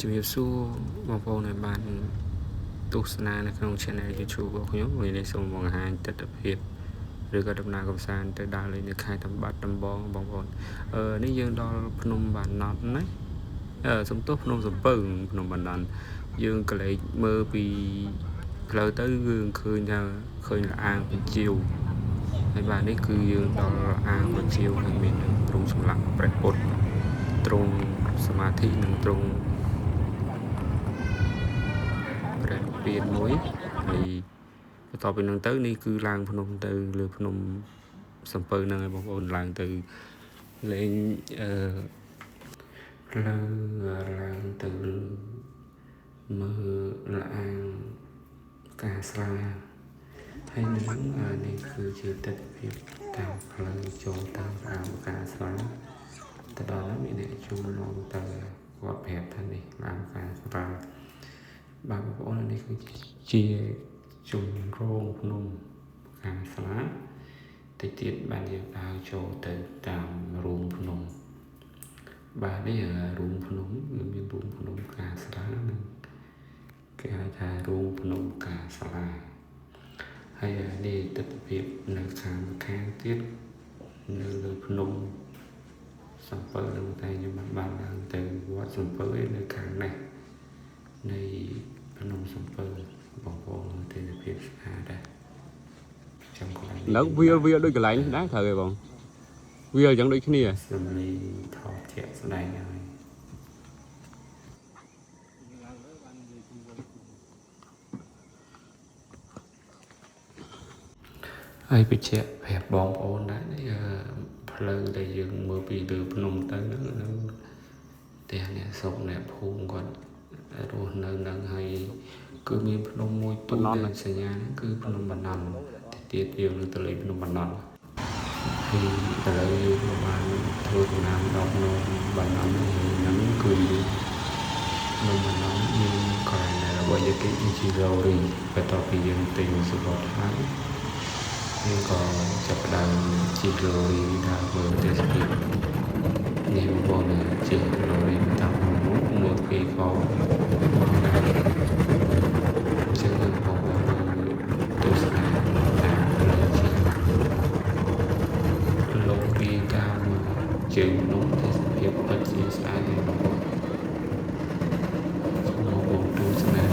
ជំរាបសួរបងប្អូនដែលបានទស្សនានៅក្នុង Channel YouTube របស់ខ្ញុំវិញនេះសូមបង្ហាញទស្សនវិជ្ជាឬក៏ដំណើរកំសាន្តទៅដើរលេងនៅខេត្តតំបន់ដំបងបងប្អូននេះយើងដល់ភ្នំបាណន់ណាសំទោសភ្នំសំពៅភ្នំបាណន់យើងក៏លេចមើលពីផ្លូវទៅយើងឃើញថាឃើញអាងបញ្ជាវហើយបាទនេះគឺយើងដល់អាងបញ្ជាវហើយមានទ្រង់ចម្លាក់ព្រះពុទ្ធទ្រង់សមាធិនិងទ្រង់ព្រះពៀនមួយហើយបន្ទាប់ពីហ្នឹងទៅនេះគឺឡើងភ្នំទៅលើភ្នំសំពៅហ្នឹងហើយបងប្អូនឡើងទៅលេងផ្លូវឡើងទៅមើលលអាងការស្រាហើយនឹងនេះគឺជាទស្សនវិជ្ជាតាមផ្លូវចូលតាមអាងការស្រាទៅដល់ហ្នឹងមានអ្នកជួលមកទៅគាត់ប្រាប់ថានេះអាងការស្រាបាទបងប្អូននេះគឺជាជំរងភ្នំការស្រាតិចទៀតបានយើងដើរចូលទៅតាមរូងភ្នំបាទនេះរូងភ្នំមានរូងភ្នំការស្រានិងគេហៅថារូងភ្នំការស្រាហើយនេះទស្សនវិជ្ជានៅខាងទៀតនៅលើភ្នំសំពៅនឹងតែខ្ញុំបានឡើងទៅវត្តសំពៅនៅខាងនេះនៃភ្នំសំពៅបងប្អូនទស្សនវិជ្ជាស្អាតដែរចាំកន្លែងនៅវាដូចកន្លែងនេះដែរត្រូវទេបងវាយ៉ាងដូចគ្នាសំលីថតជាក់ស្ដែងហើយហើយបញ្ជាក់ប្រាប់បងប្អូនដែរផ្លូវដែលយើងមើលពីលើភ្នំទៅហ្នឹងផ្ទះអ្នកស្រុកអ្នកភូមិគាត់រស់នៅនឹងហើយគឺមានភ្នំមួយទូដែលសញ្ញាគឺភ្នំបាណន់ទៀតយើងនឹងទៅលេងភ្នំបាណន់ហើយឥឡូវយើងបានធ្វើដំណើរដល់ភ្នំបាណន់ហ្នឹងគឺភ្នំបាណន់មានកន្លែងដែលរបស់យើងគេជារោរីបន្ទាប់ពីយើងទិញសុវត្ថិហើយយើងក៏ចាប់ផ្ដើមជីកឡូរីដើរមើលទេសភាពនេះបងប្អូនជីកឡូរីតាមមើលពីក៏ដែរចឹងបងប្អូនទស្សនាតាមផ្លូវជីកឡូរីតាមជើងភ្នំទេសភាពពិតជាស្អាតណាស់បងប្អូនទស្សនា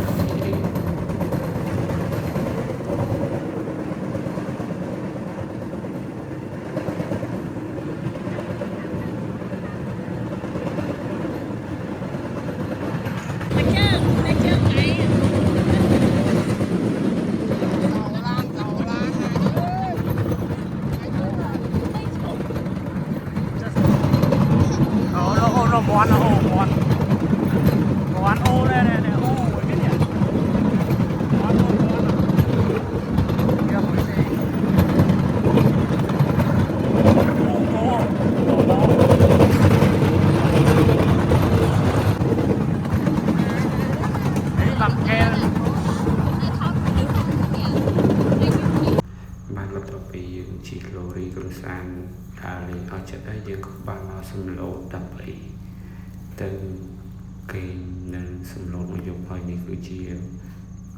ជីកឡូរីកំសាន្តដើរលេងអស់ចិត្តហើយយើងក៏បានមកសំឡូតដើម្បីទៅគេនៅសំឡូតមួយយប់ហើយនេះគឺជា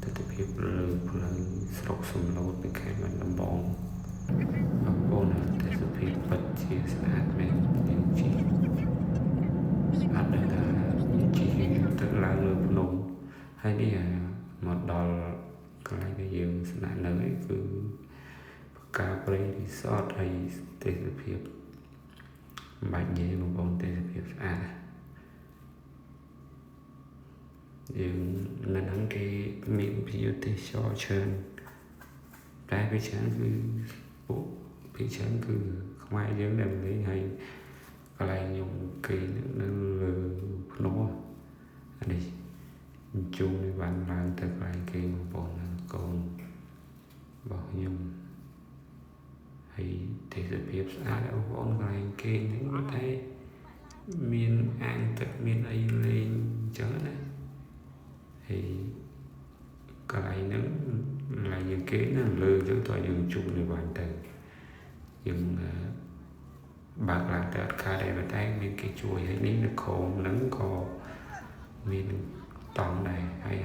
ទស្សនវិជ្ជាលើផ្លូវស្រុកសំឡូតនៅខេត្តបាត់ដំបងបងប្អូនទស្សនវិជ្ជាពិតជាស្អាតមែនយើងជីស្អាតដែរជីទៅឡើងលើភ្នំហើយនេះមកដល់កន្លែងដែលយើងស្នាក់នៅឯគឺការព្រៃរីសតហើយទេសភាពបាច់និយាយបងប្អូនទេសភាពស្អាតយើងនៅហ្នឹងគេមានភ្ញៀវទេសចរច្រើនតែពីច្រើនគឺពួកពីច្រើនគឺខ្មែរយើងដែលលេងហើយកន្លែងខ្ញុំគេនៅលើភ្នំអានេះជុំនេះបានឡើងទៅកន្លែងគេបងប្អូនកូនរបស់ខ្ញុំហើយទេសភាពស្អាតបងប្អូនកន្លែងគេហ្នឹងតែមានអាងទឹកមានអីលេងអញ្ចឹងណាហើយកន្លែងហ្នឹងកន្លែងយើងគេណាលើអញ្ចឹងតើយើងជុំនេះបានទៅយើងបើកឡើងទៅអត់ខាតទេតែមានគេជួយហើយនេះនៅក្រោមហ្នឹងក៏ មានតង់ដែរហើយ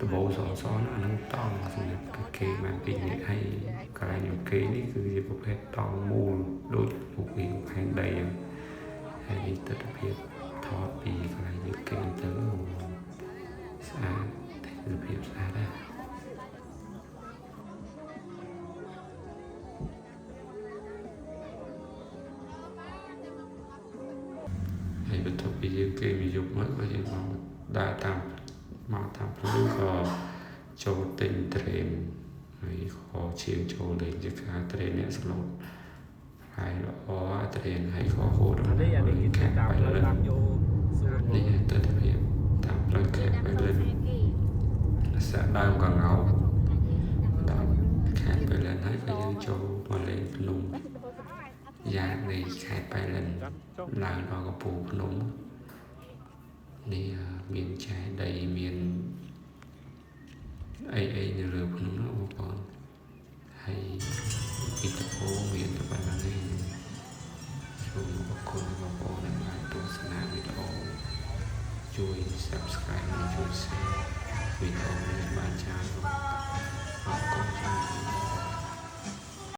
ដំបូងសnóនឹងតង់សម្រាប់គេបានពីនេះហើយកន្លែងខ្ញុំគេនេះគឺជាប្រភេទតង់មូលដូចមុខវាផែនដីហើយទិដ្ឋភាពថតពីកន្លែងយើងគេទៅស្អាតទិដ្ឋភាពស្អាតដែរហើយបន្ទាប់ពីយើងគេវាយកមកក៏យើងមកដើរតាមផ្លូវក៏ចូលទិញត្រេនហើយក៏ឈានចូលលេងជាការត្រេនអ្នកស្លូតហើយល្អត្រេនហើយក៏ហូរដល់ខាងបៃលិននេះទិដ្ឋភាពតាមផ្លូវខាងបៃលិនសាក់ដើមកងោដល់ខាងបៃលិនហើយក៏យើងចូលមកលេងភ្នំយ៉ាងនៃខេត្តបៃលិនឡើងដល់កំពូលភ្នំនេះមានចែកដីមានអីនៅលើភ្នំនោះបងប្អូនហើយពីតពោមានតែប៉ុណ្្នឹងឯងសូមអរគុណបងប្អូនដែលបានទស្សនាវីដេអូជួយ Subscribe និងជួយ Share វីដេអូនេះបានច្រើន